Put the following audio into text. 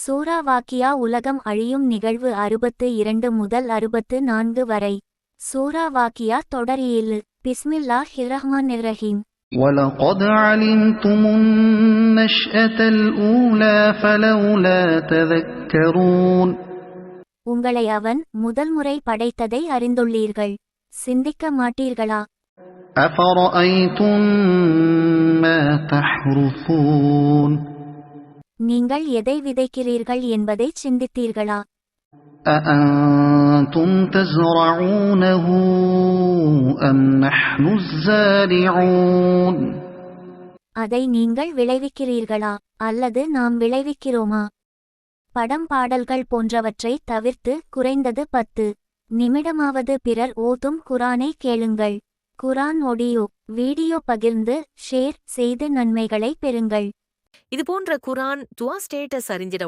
சூரா வாக்கியா உலகம் அழியும் நிகழ்வு 62 முதல் 64 வரை. சூரா வாக்கியா தொடர் 7. பிஸ்மில்லாஹிர்ரஹ்மானிர்ரஹீம். وَلَقَدْ عَلِمْتُمُ النَّشْأَةَ الْأُولَى فَلَوْلَا تَذَكَّرُونَ. உங்களை அவன் முதல்முறை படைத்ததை அறிந்துள்ளீர்கள், சிந்திக்க மாட்டீர்களா? أَفَرَأَيْتُم مَّا تَحْرُثُونَ. நீங்கள் எதை விதைக்கிறீர்கள் என்பதைச் சிந்தித்தீர்களா? أَأَنتُمْ تَزْرَعُونَهُ أَمْ نَحْنُ الزَّارِعُونَ. அதை நீங்கள் விளைவிக்கிறீர்களா அல்லது நாம் விளைவிக்கிறோமா? படம் பாடல்கள் போன்றவற்றை தவிர்த்து குறைந்தது 10 நிமிடமாவது பிறர் ஓதும் குரானை கேளுங்கள். குரான் ஆடியோ வீடியோ பகிர்ந்து ஷேர் செய்து நன்மைகளை பெறுங்கள். இதுபோன்ற குரான் துஆ ஸ்டேட்டஸ் அறிஞ்சிட